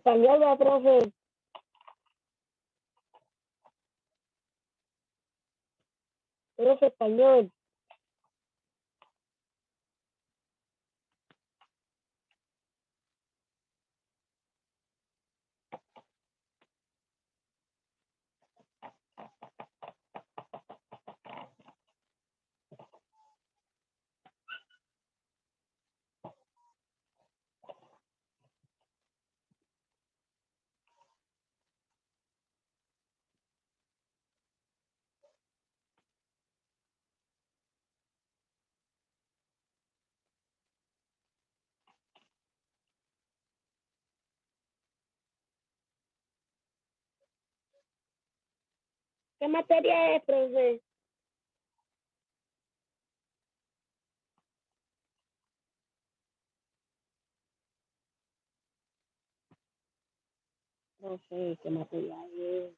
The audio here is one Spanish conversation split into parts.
español, ¿verdad, profe? Profe, español. ¿Qué materia es, profe? Profe, ¿qué materia es?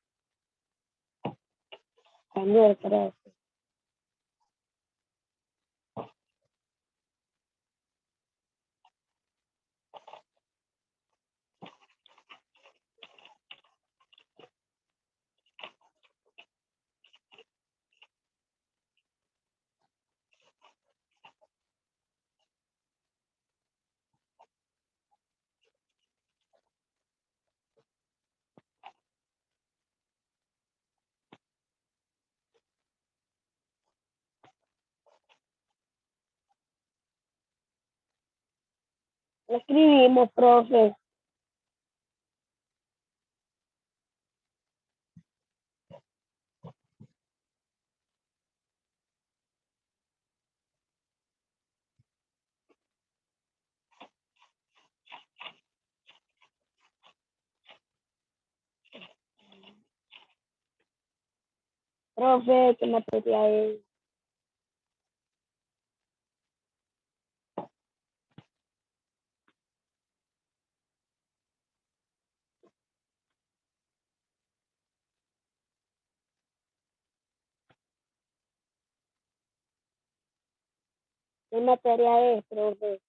Español, profe. Lo escribimos, profe. Profe, ¿qué materia es? ¿Qué materia es, profe?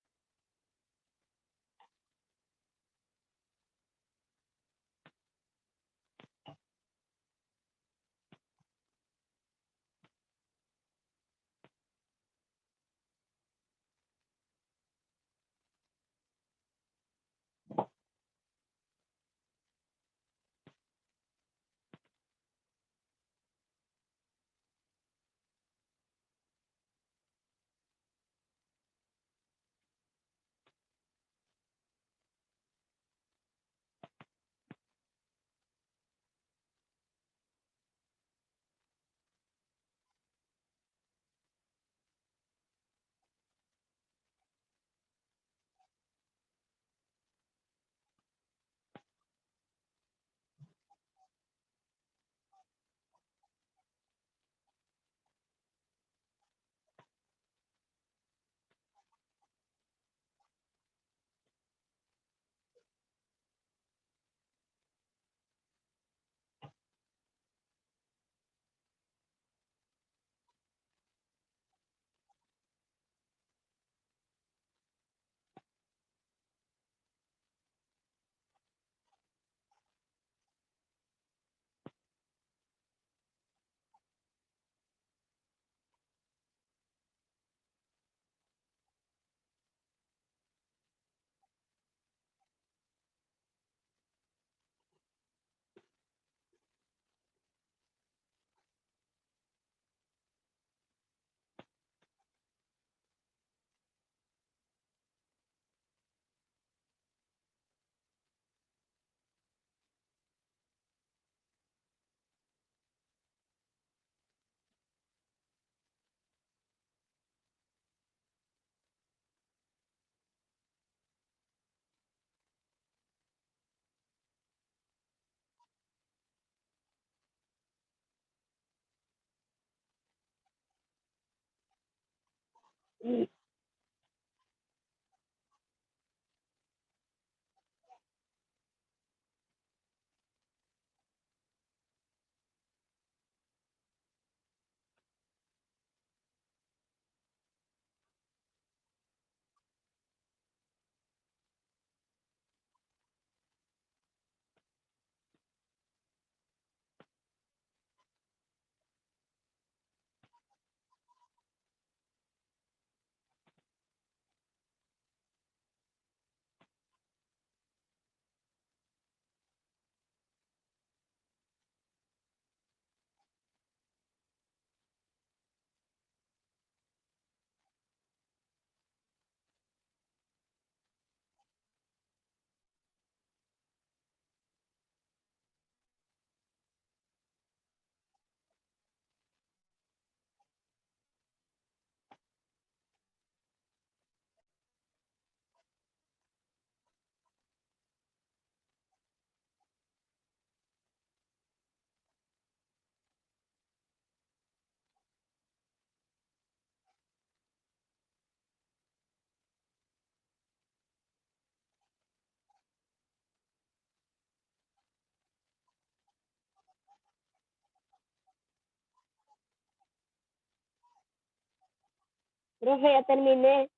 Profe, ya terminé.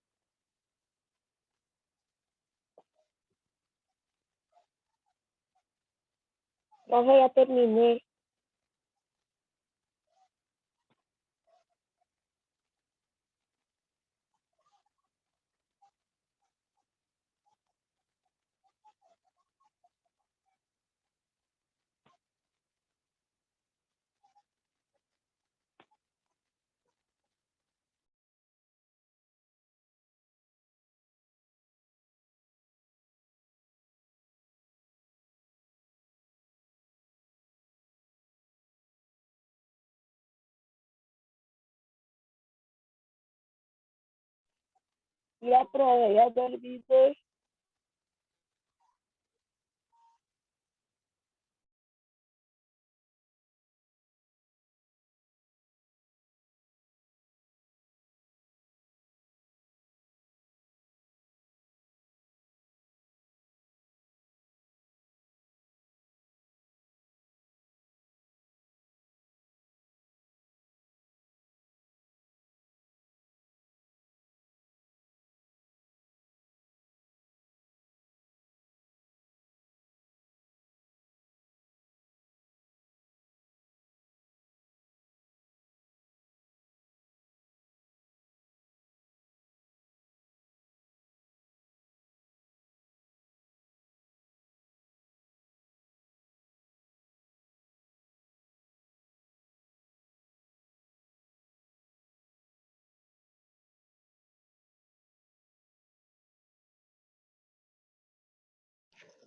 Profe, ya terminé. Ya, profe, ya terminé.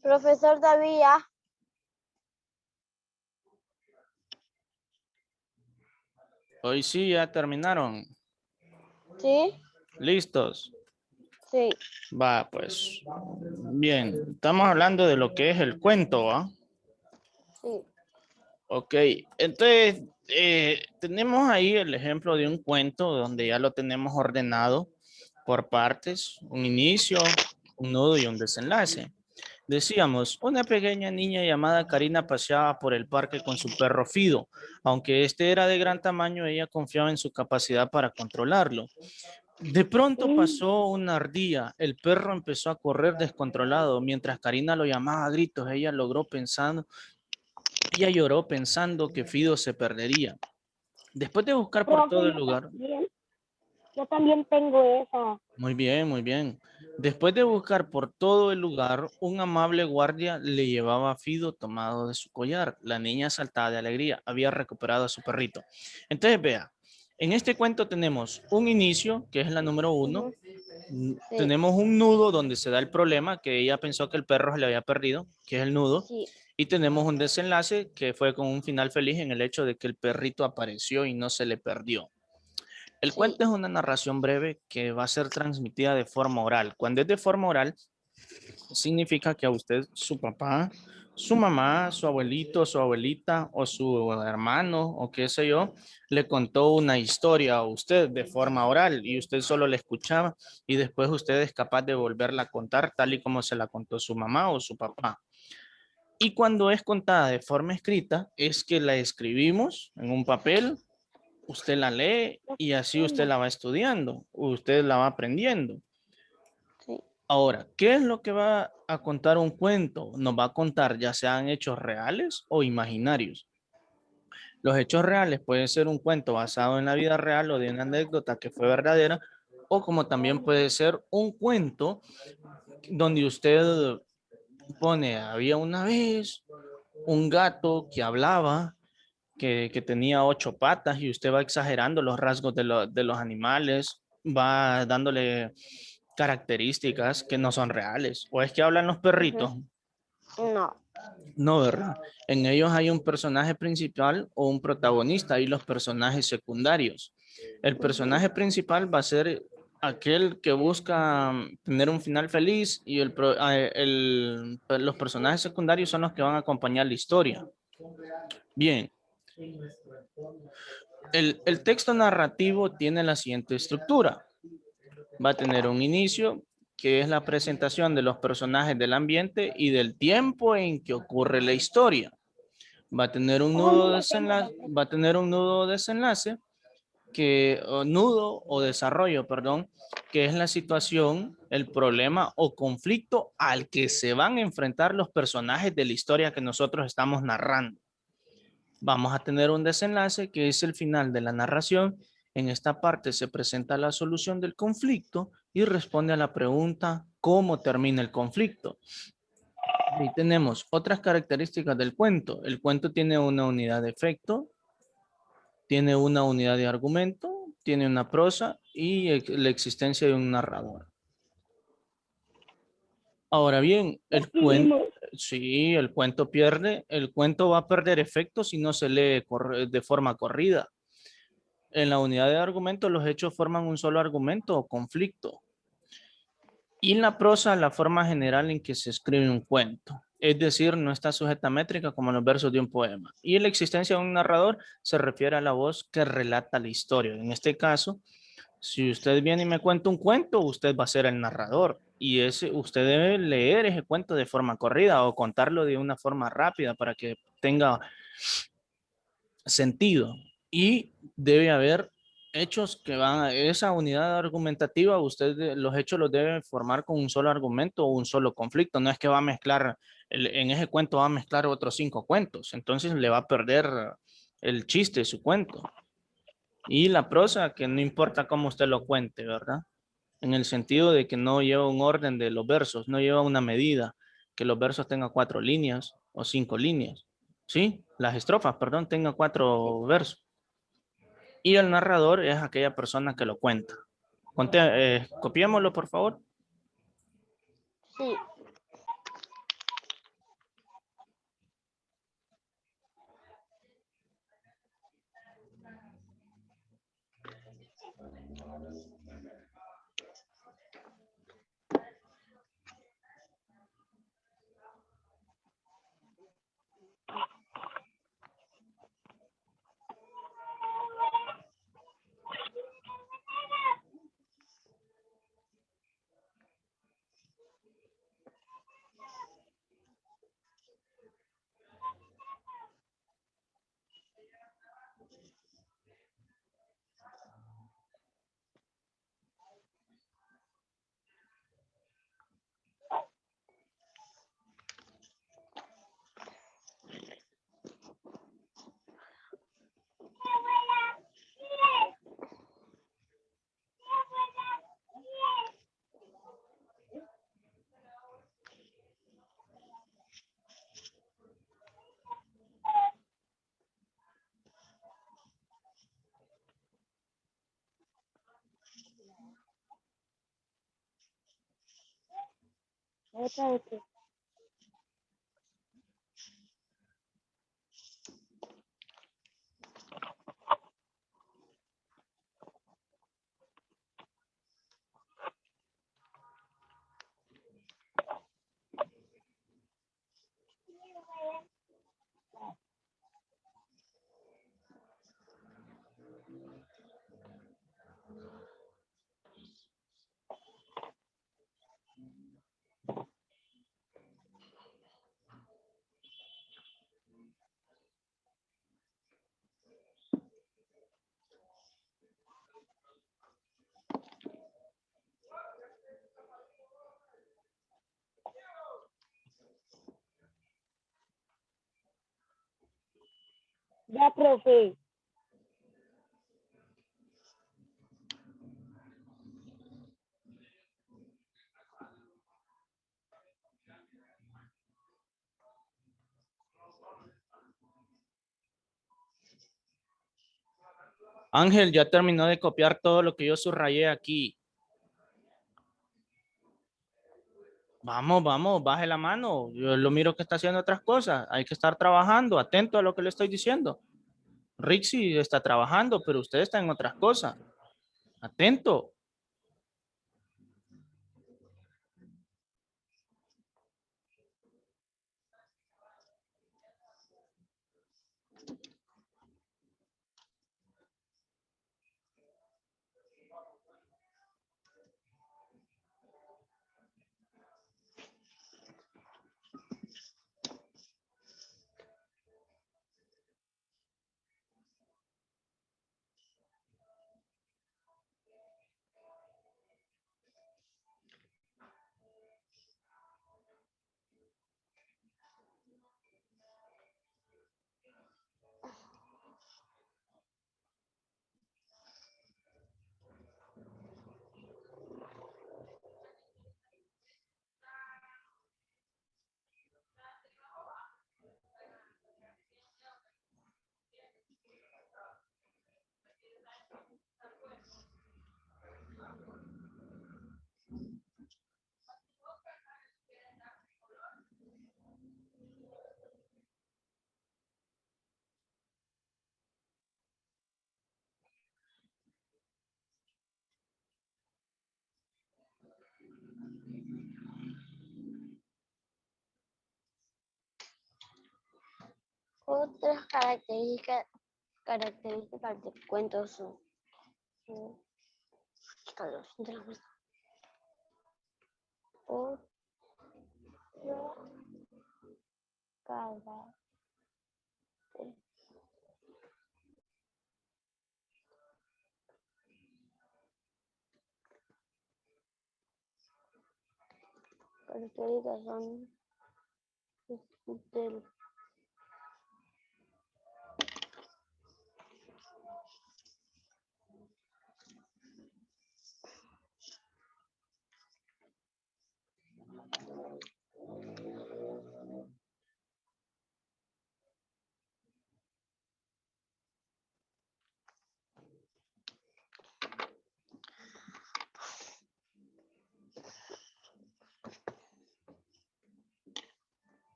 Profesor David, ya. Hoy sí, ya terminaron. ¿Sí? ¿Listos? Sí. Va, pues. Bien, estamos hablando de lo que es el cuento, ¿va? Sí. Ok, entonces tenemos ahí el ejemplo de un cuento donde ya lo tenemos ordenado por partes, un inicio, un nudo y un desenlace. Decíamos, una pequeña niña llamada Karina paseaba por el parque con su perro Fido. Aunque este era de gran tamaño, ella confiaba en su capacidad para controlarlo. De pronto pasó una ardilla. El perro empezó a correr descontrolado. Mientras Karina lo llamaba a gritos, ella lloró pensando que Fido se perdería. Después de buscar por todo Profe, el lugar, yo también tengo esa. muy bien, muy bien. Después de buscar por todo el lugar, un amable guardia le llevaba a Fido tomado de su collar. La niña saltaba de alegría, había recuperado a su perrito. Entonces, vea, en este cuento tenemos un inicio, que es la número uno. Sí. Tenemos un nudo donde se da el problema, que ella pensó que el perro se le había perdido, que es el nudo. Sí. Y tenemos un desenlace que fue con un final feliz en el hecho de que el perrito apareció y no se le perdió. El Sí. cuento es una narración breve que va a ser transmitida de forma oral. Cuando es de forma oral, significa que a usted, su papá, su mamá, su abuelito, su abuelita o su hermano o qué sé yo, le contó una historia a usted de forma oral y usted solo la escuchaba y después usted es capaz de volverla a contar tal y como se la contó su mamá o su papá. Y cuando es contada de forma escrita, es que la escribimos en un papel, usted la lee y así usted la va estudiando, usted la va aprendiendo. Sí. Ahora, ¿qué es lo que va a contar un cuento? Nos va a contar ya sean hechos reales o imaginarios. Los hechos reales pueden ser un cuento basado en la vida real o de una anécdota que fue verdadera, o como también puede ser un cuento donde usted pone, había una vez un gato que hablaba, que tenía 8 patas y usted va exagerando los rasgos de los animales, va dándole características que no son reales. ¿O es que hablan los perritos? No. No, ¿verdad? En ellos hay un personaje principal o un protagonista y los personajes secundarios. El personaje principal va a ser aquel que busca tener un final feliz y los personajes secundarios son los que van a acompañar la historia. Bien, el texto narrativo tiene la siguiente estructura. Va a tener un inicio, que es la presentación de los personajes del ambiente y del tiempo en que ocurre la historia. Va a tener un nudo desenlace, o nudo o desarrollo, perdón, que es la situación, el problema o conflicto al que se van a enfrentar los personajes de la historia que nosotros estamos narrando. Vamos a tener un desenlace que es el final de la narración. En esta parte se presenta la solución del conflicto y responde a la pregunta ¿cómo termina el conflicto? Y tenemos otras características del cuento. El cuento tiene una unidad de efecto, tiene una unidad de argumento, tiene una prosa y la existencia de un narrador. Ahora bien, el cuento, sí, el cuento pierde, el cuento va a perder efecto si no se lee de forma corrida. En la unidad de argumento, los hechos forman un solo argumento o conflicto. Y en la prosa, la forma general en que se escribe un cuento. Es decir, no está sujeta a métrica como en los versos de un poema. Y en la existencia de un narrador se refiere a la voz que relata la historia. En este caso, si usted viene y me cuenta un cuento, usted va a ser el narrador. Y usted debe leer ese cuento de forma corrida o contarlo de una forma rápida para que tenga sentido. Y debe haber hechos que van a esa unidad argumentativa, los hechos los debe formar con un solo argumento o un solo conflicto. No es que va a mezclar, en ese cuento va a mezclar otros 5 cuentos. Entonces le va a perder el chiste de su cuento. Y la prosa, que no importa cómo usted lo cuente, ¿verdad? En el sentido de que no lleva un orden de los versos, no lleva una medida, que los versos tengan 4 líneas o 5 líneas. ¿Sí? Las estrofas, perdón, tengan 4 versos. Y el narrador es aquella persona que lo cuenta. Copiémoslo, por favor. Sí. Otra vez. Ya, profe. Ángel, ya terminó de copiar todo lo que yo subrayé aquí. Vamos, vamos, baje la mano. Yo lo miro que está haciendo otras cosas. Hay que estar trabajando, atento a lo que le estoy diciendo. Rixi está trabajando, pero usted está en otras cosas. Atento. Otras características del cuento son otra característica. Características son del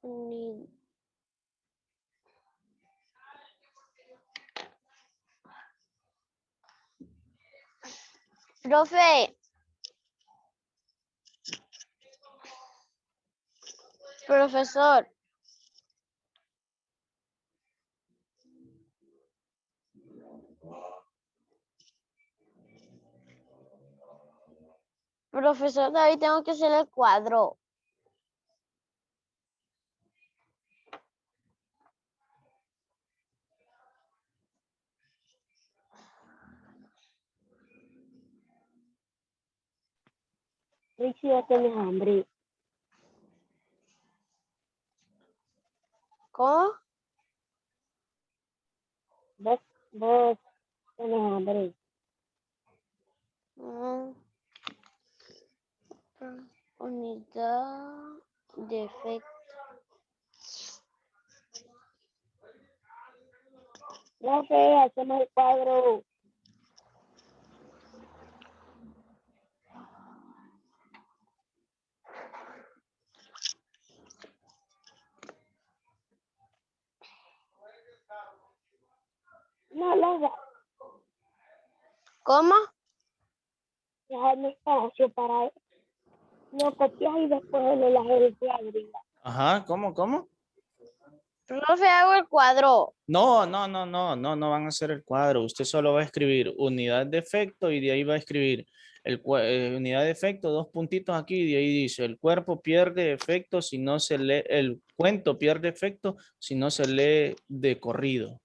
uni- Profe, profesor, profesor David, tengo que hacer el cuadro. Richie, ya tienes hambre. ¿Cómo? Vos tienes hambre. Unidad de efecto. Profe, hacemos el cuadro. No lo hagas. ¿Cómo? Dejarme espacio para lo copias y después lo las el cuadro. Ajá, ¿cómo? Profe, hago el cuadro. No van a hacer el cuadro. Usted solo va a escribir unidad de efecto y de ahí va a escribir unidad de efecto, dos puntitos aquí y de ahí dice, el cuerpo pierde efecto si no se lee, el cuento pierde efecto si no se lee de corrido.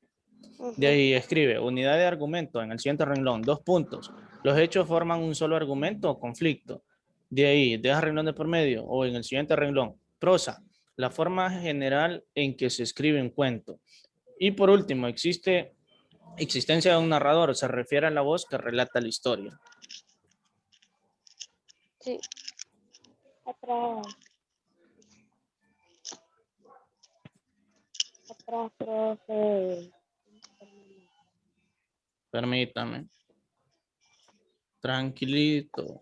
De ahí escribe unidad de argumento en el siguiente renglón, dos puntos. Los hechos forman un solo argumento o conflicto. De ahí, deja renglón de por medio o en el siguiente renglón, prosa, la forma general en que se escribe un cuento. Y por último, existencia de un narrador, se refiere a la voz que relata la historia. Sí. Atrás, profe. Permítame. Tranquilito.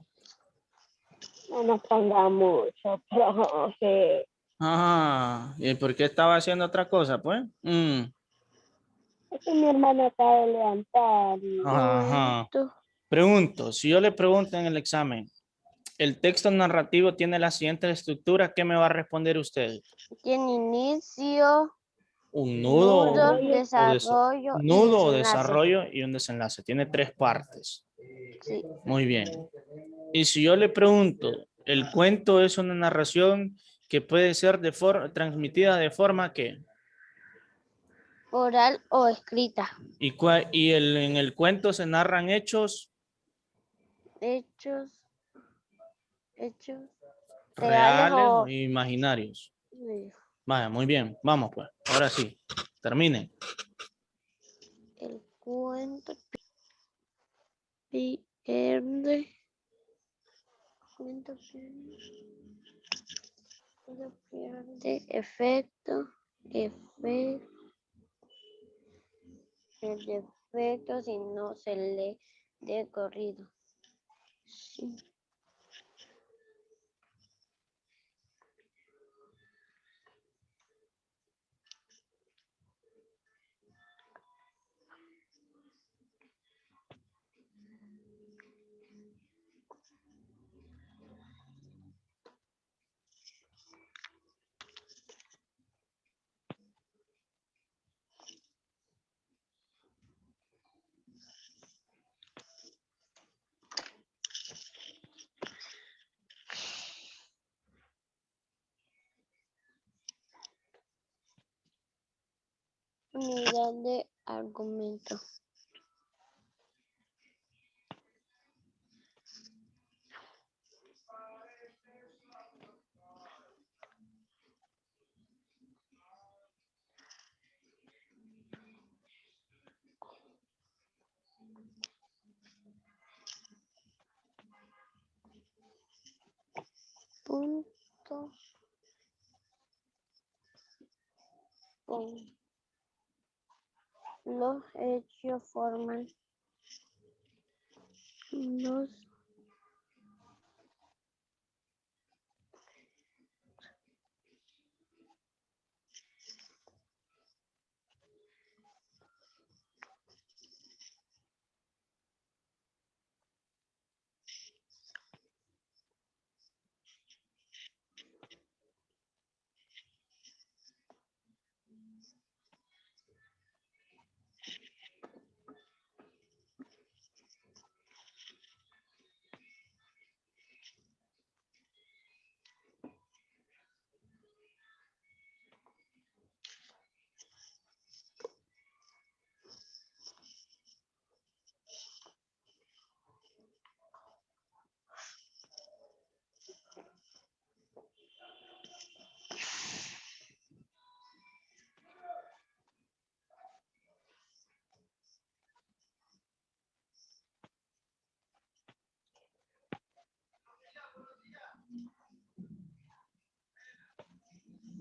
No nos ponga mucho, profe. Ah, ¿y por qué estaba haciendo otra cosa, pues? Es que mi hermana acaba de levantar. Ajá. Pregunto, si yo le pregunto en el examen, el texto narrativo tiene la siguiente estructura, ¿qué me va a responder usted? Tiene inicio, Un nudo, nudo, desarrollo y nudo o desenlace. desarrollo y un desenlace. Tiene tres partes. Sí. Muy bien. Y si yo le pregunto, el cuento es una narración que puede ser transmitida de forma que, Oral o escrita. en el cuento se narran hechos Hechos reales reales o o imaginarios. sí, Vaya, muy bien. Vamos pues. Ahora sí. Termine. El cuento pierde. Cuento pierde efecto. Efecto. El defecto si no se lee de corrido. Sí. Unidad de argumento. Punto. Con los hechos forman los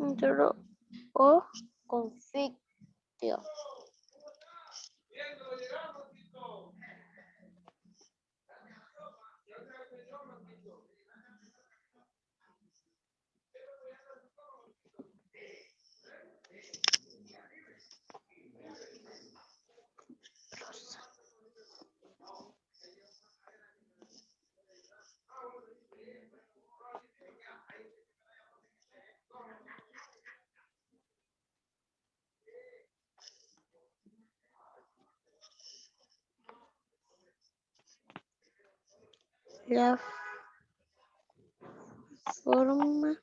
intro o conflicto. La forma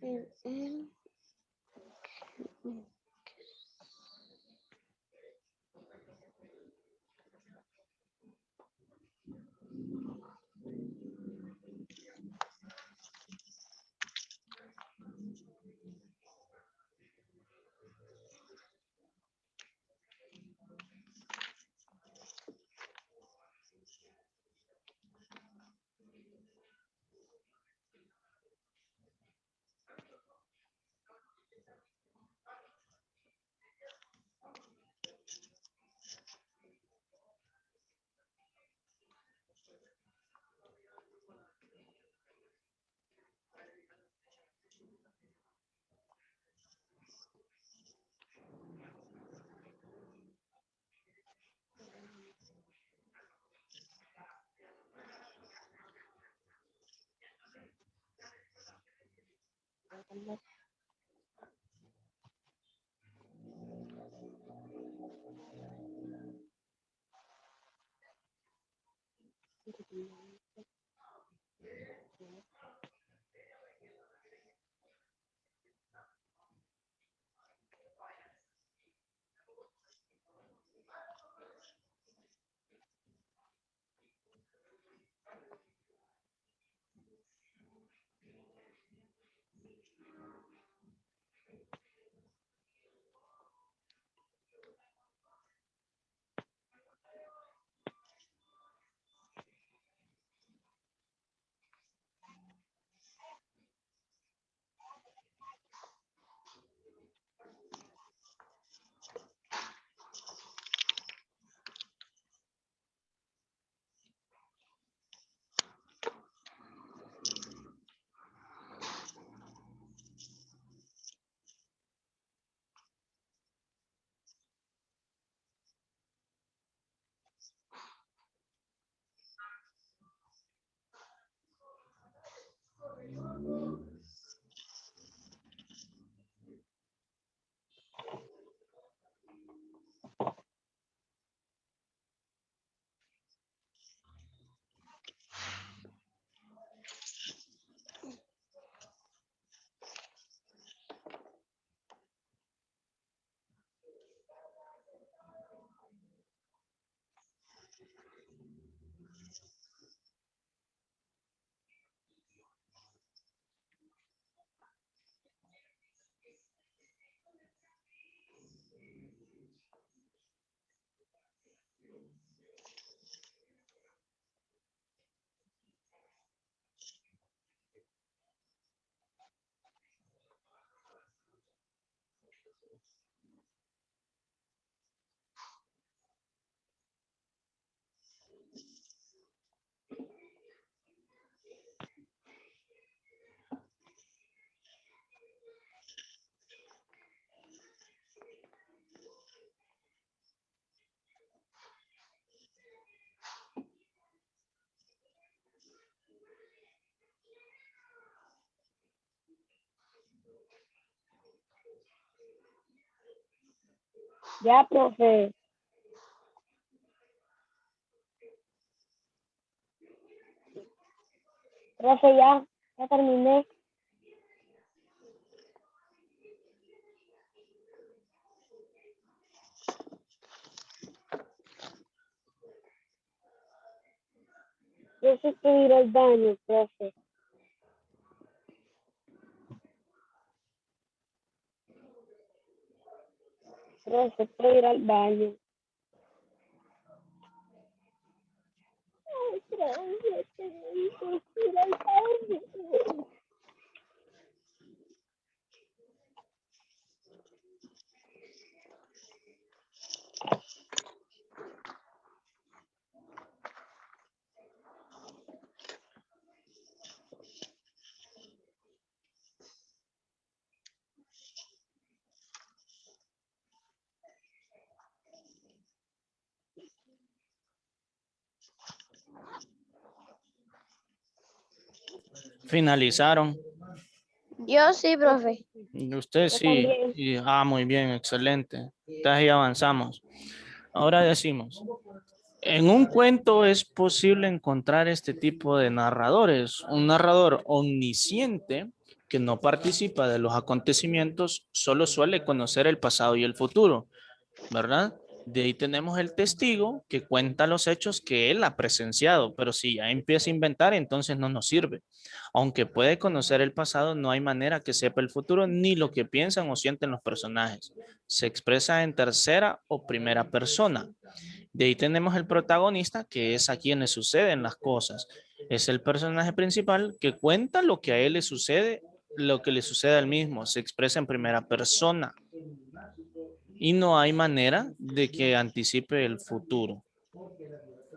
en el Ya, profe. Profe, ya terminé. Yo sé que ir al baño, profe. Profe, puedo ir al baño. Ay, profe, tengo que ir al baño. Finalizaron. Yo sí, profe. Usted Yo sí. también. Muy bien, excelente. Entonces ahí avanzamos. Ahora decimos, en un cuento es posible encontrar este tipo de narradores. Un narrador omnisciente que no participa de los acontecimientos, solo suele conocer el pasado y el futuro, ¿verdad? De ahí tenemos el testigo que cuenta los hechos que él ha presenciado, pero si ya empieza a inventar, entonces no nos sirve. Aunque puede conocer el pasado, no hay manera que sepa el futuro ni lo que piensan o sienten los personajes. Se expresa en tercera o primera persona. De ahí tenemos el protagonista, que es a quien le suceden las cosas. Es el personaje principal que cuenta lo que a él le sucede, lo que le sucede al mismo. Se expresa en primera persona y no hay manera de que anticipe el futuro.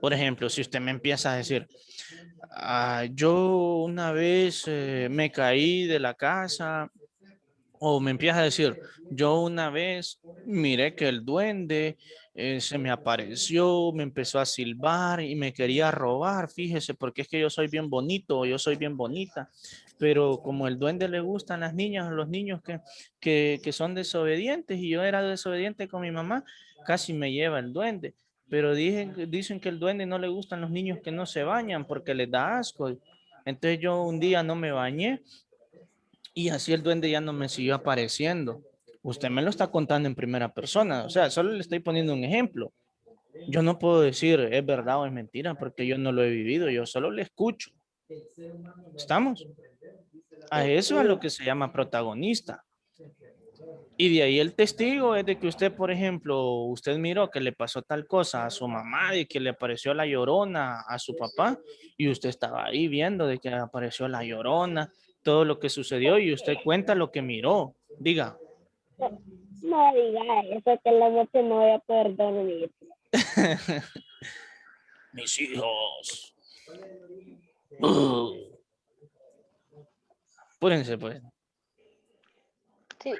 Por ejemplo, si usted me empieza a decir, yo una vez me caí de la casa O me empieza a decir, yo una vez miré que el duende se me apareció, me empezó a silbar y me quería robar, fíjese, porque es que yo soy bien bonito o yo soy bien bonita, pero como el duende le gustan las niñas o los niños que son desobedientes y yo era desobediente con mi mamá, casi me lleva el duende. Pero dicen que el duende no le gustan los niños que no se bañan porque les da asco. Entonces yo un día no me bañé y así el duende ya no me siguió apareciendo. Usted me lo está contando en primera persona, o sea, solo le estoy poniendo un ejemplo. Yo no puedo decir es verdad o es mentira porque yo no lo he vivido, yo solo le escucho. ¿Estamos? A eso es a lo que se llama protagonista. Y de ahí el testigo es de que usted, por ejemplo, usted miró que le pasó tal cosa a su mamá y que le apareció la llorona a su papá y usted estaba ahí viendo de que apareció la llorona, todo lo que sucedió y usted cuenta lo que miró. Diga. No diga eso, que la noche no voy a poder dormir. Mis hijos. Apúrense, pues. Sí.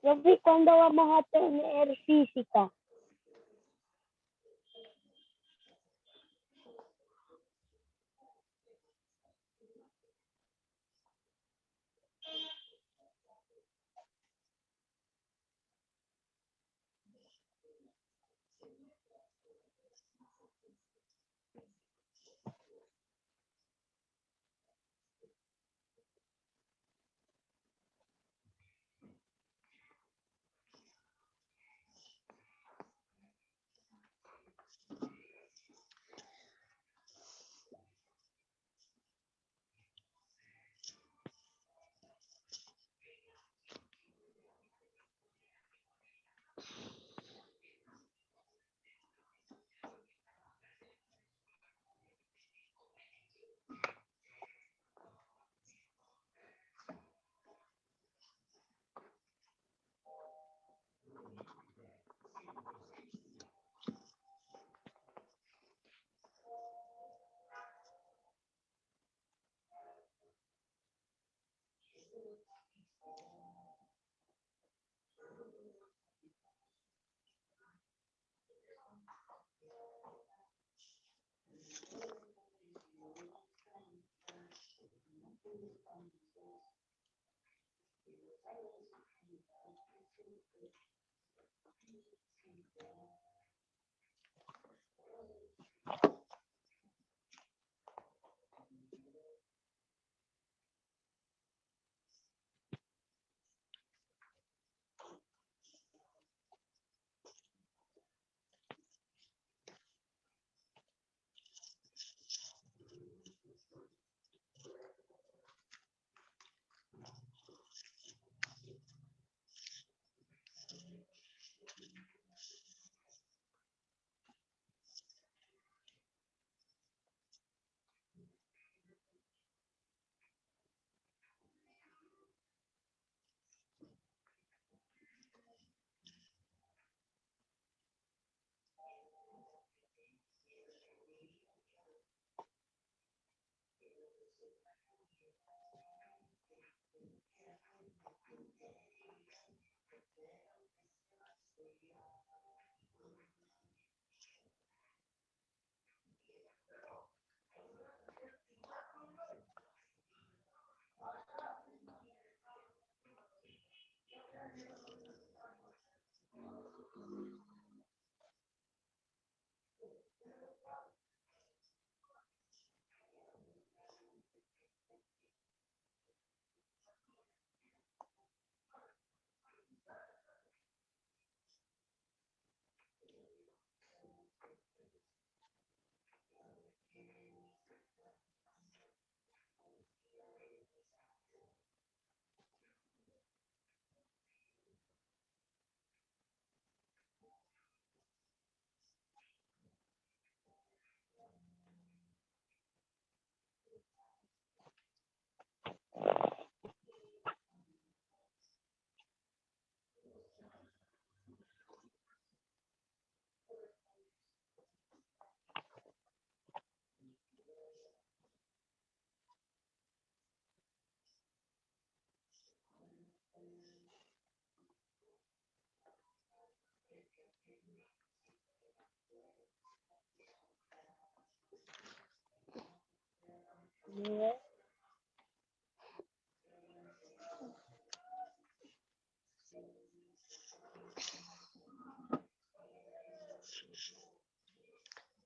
Profe, ¿cuándo vamos a tener física?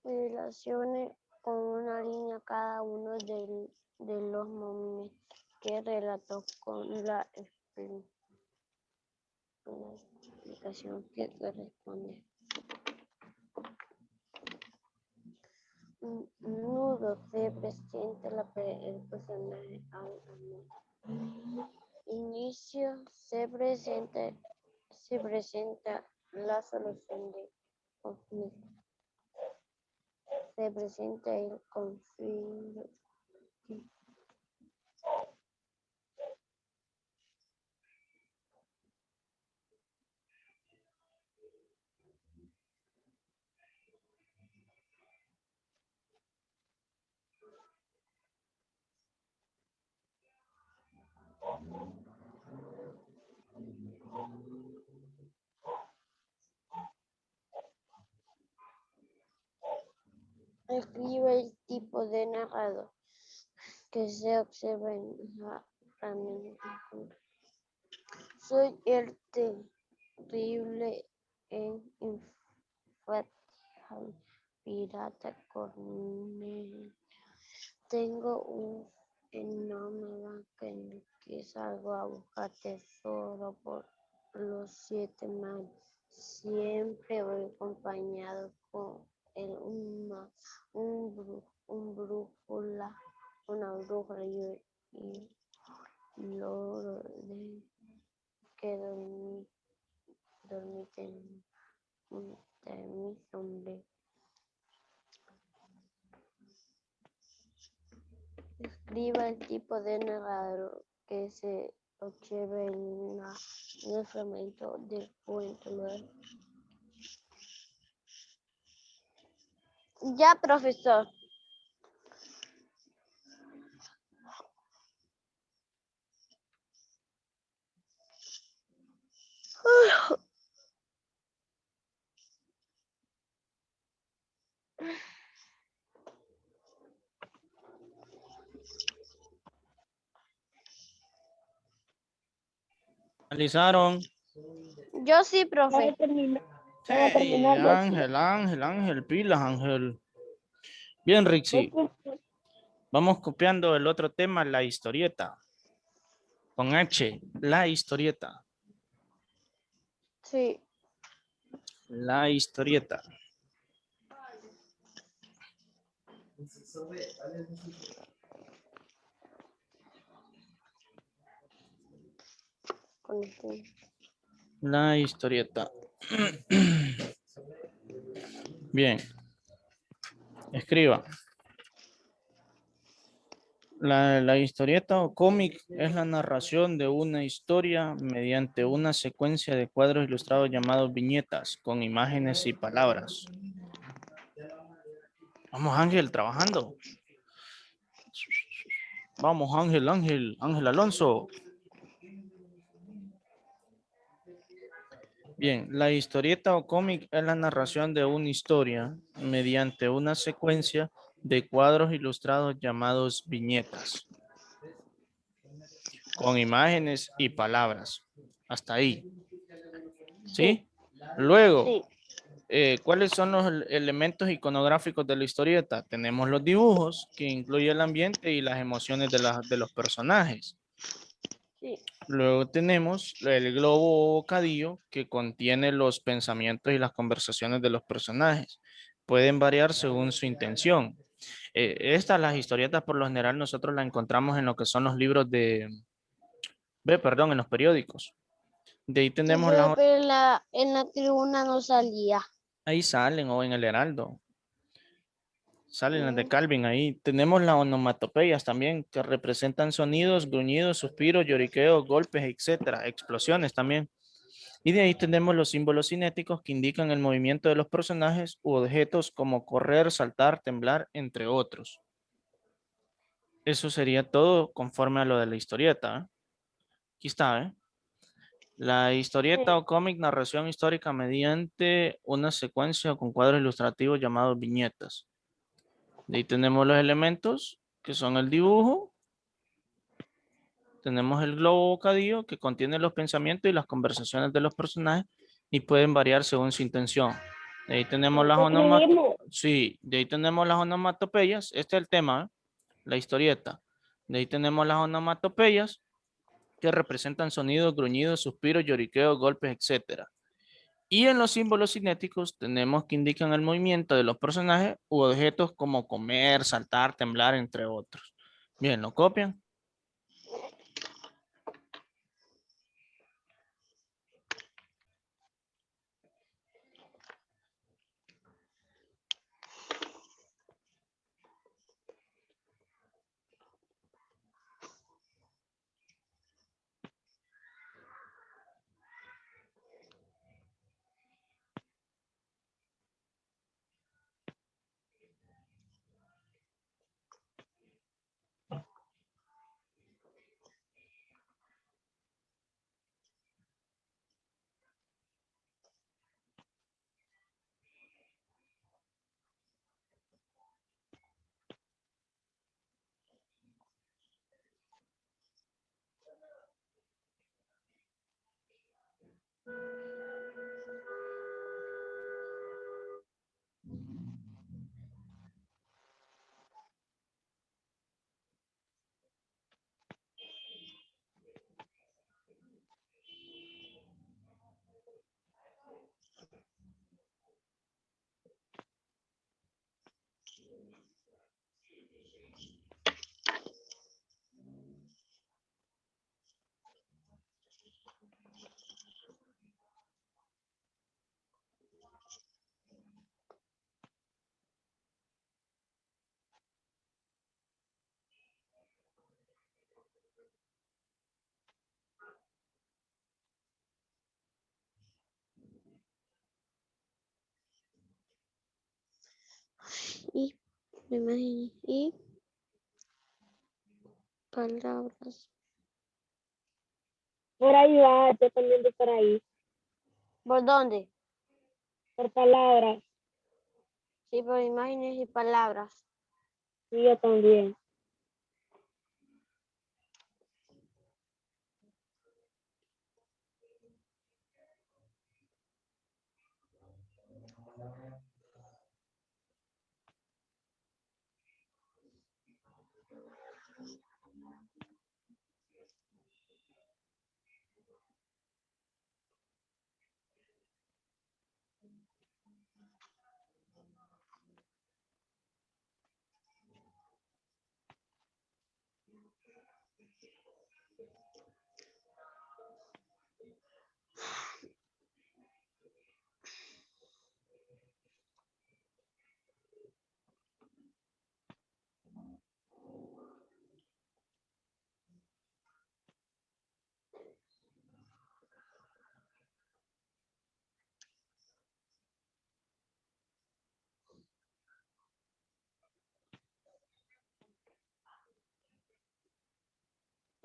Relacione con una línea cada uno de los momentos que relató con la explicación que corresponde. Nudo, se presenta el personaje al amor. Inicio, se presenta la solución del conflicto. Se presenta el conflicto. Escribe el tipo de narrador que se observa en la herramienta. Soy el terrible en infatigable pirata Cornelio. Tengo un enorme banco en el que salgo a buscar tesoro por los 7 mares. Siempre voy acompañado con una brújula y loro que dormite en mi sombrero. Escriba el tipo de narrador que se observa en el fragmento del cuento. Ya, profesor. ¿Analizaron? Yo sí, Ya profe. terminó. Hey, Ángel, pilas, Ángel. Bien, Rixi. Vamos copiando el otro tema, la historieta. Con H, la historieta. Sí. La historieta. Con este. La historieta. Bien. Escriba. La historieta o cómic es la narración de una historia mediante una secuencia de cuadros ilustrados llamados viñetas, con imágenes y palabras. Vamos, Ángel, trabajando. Vamos, Ángel Alonso. Bien, la historieta o cómic es la narración de una historia mediante una secuencia de cuadros ilustrados llamados viñetas, con imágenes y palabras. Hasta ahí. ¿Sí? Luego, Sí. ¿cuáles son los elementos iconográficos de la historieta? Tenemos los dibujos, que incluye el ambiente y las emociones de los personajes. Sí. Luego tenemos el globo o bocadillo, que contiene los pensamientos y las conversaciones de los personajes. Pueden variar según su intención. Las historietas, por lo general, nosotros las encontramos en lo que son los libros en los periódicos. De ahí Sí, tenemos las, pero en la tribuna no salía. ahí salen, o en el Heraldo. Salen las de Mm. Calvin ahí. Tenemos las onomatopeyas también, que representan sonidos, gruñidos, suspiros, lloriqueos, golpes, etcétera. Explosiones también. Y de ahí tenemos los símbolos cinéticos que indican el movimiento de los personajes u objetos como correr, saltar, temblar, entre otros. Eso sería todo conforme a lo de la historieta. ¿Eh? Aquí está, ¿eh? La historieta Sí. o cómic, narración histórica mediante una secuencia con cuadros ilustrativos llamados viñetas. De ahí tenemos los elementos que son el dibujo. Tenemos el globo bocadillo, que contiene los pensamientos y las conversaciones de los personajes y pueden variar según su intención. De ahí tenemos ¿Cómo las que escribimos? Sí, de ahí tenemos las onomatopeyas. Este es el tema, ¿eh? La historieta. De ahí tenemos las onomatopeyas, que representan sonidos, gruñidos, suspiros, lloriqueos, golpes, etcétera. Y en los símbolos cinéticos tenemos que indican el movimiento de los personajes u objetos como comer, saltar, temblar, entre otros. Bien, ¿lo copian? Y imágenes y palabras. Por ahí va, yo también voy por ahí. ¿Por dónde? Por palabras. Sí, por imágenes y palabras. Y yo también.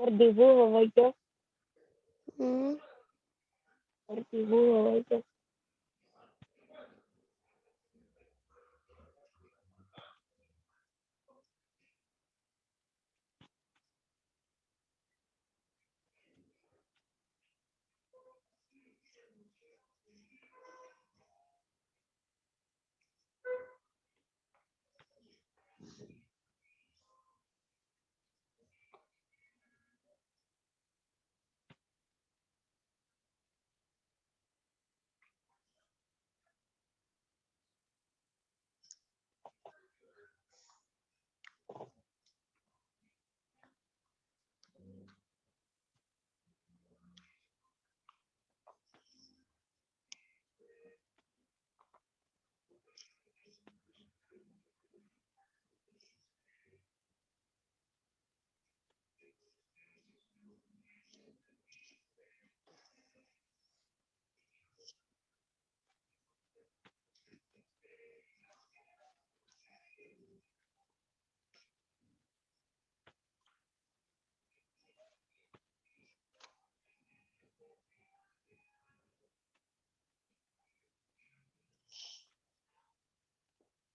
Por dibujo voy yo. Mm, Por dibujo voy yo.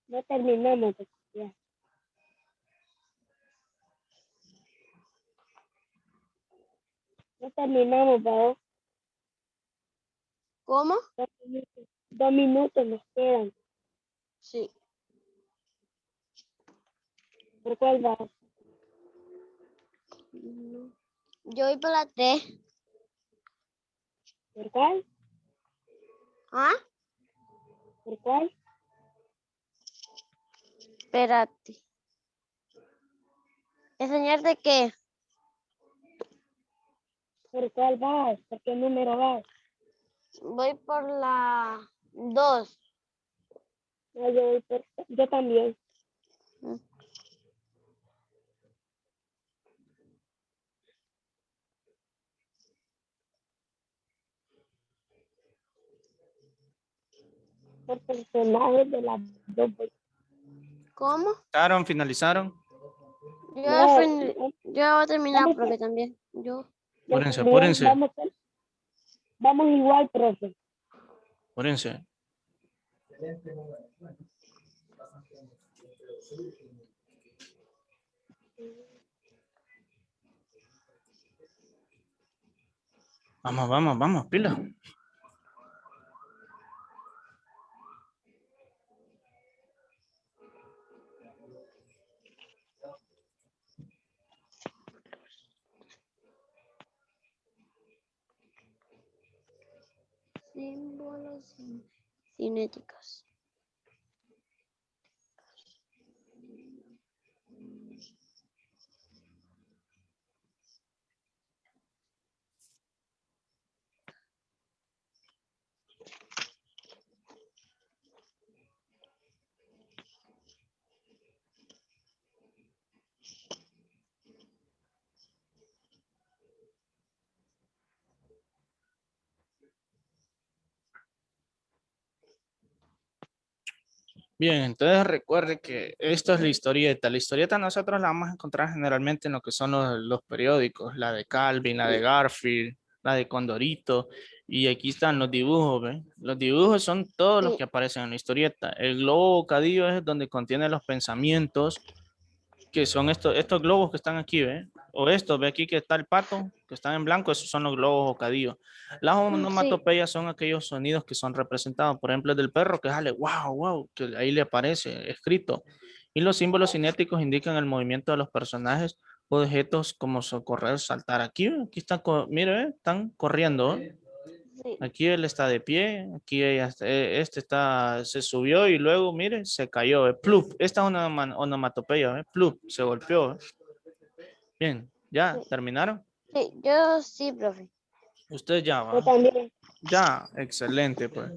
No terminamos de copiar. Ya terminamos, ¿verdad? ¿Cómo? 2 minutos. 2 minutos nos quedan. Sí. ¿Por cuál vas? Yo voy por la 3. ¿Por cuál? ¿Ah? ¿Por cuál? Espérate. ¿Enseñarte qué? ¿Por cuál vas? ¿Por qué número vas? Voy por la 2. No, yo también. Por personajes de las dos. ¿Cómo? Finalizaron. No, Yo voy a terminar vamos, porque también. Yo. Apúrense, Miguel, apúrense, vamos igual, profe. apúrense. Vamos, vamos, vamos, pila. Símbolos cinéticos. Bien, entonces recuerde que esto es la historieta. La historieta nosotros la vamos a encontrar generalmente en lo que son los periódicos, la de Calvin, la de Garfield, la de Condorito, y aquí están los dibujos, ¿ven? Los dibujos son todos los Sí. que aparecen en la historieta. El globo bocadillo es donde contiene los pensamientos, que son estos globos que están aquí, ¿ve? O estos, ve aquí que está el pato, que están en blanco, esos son los globos bocadillos. Las Sí. onomatopeyas son aquellos sonidos que son representados, por ejemplo, el del perro que sale, wow, wow, que ahí le aparece escrito. Y los símbolos cinéticos indican el movimiento de los personajes o objetos como socorrer, saltar. Aquí, aquí están, mire, ¿ve? Están corriendo, ¿eh? Sí. Aquí él está de pie, aquí este está, se subió y luego, mire, se cayó. Plup, esta es una onomatopeya, plup, se golpeó. Bien, ¿ya Sí. terminaron? Sí. Yo sí, profe. Usted ya Yo va. también. Ya, excelente, pues.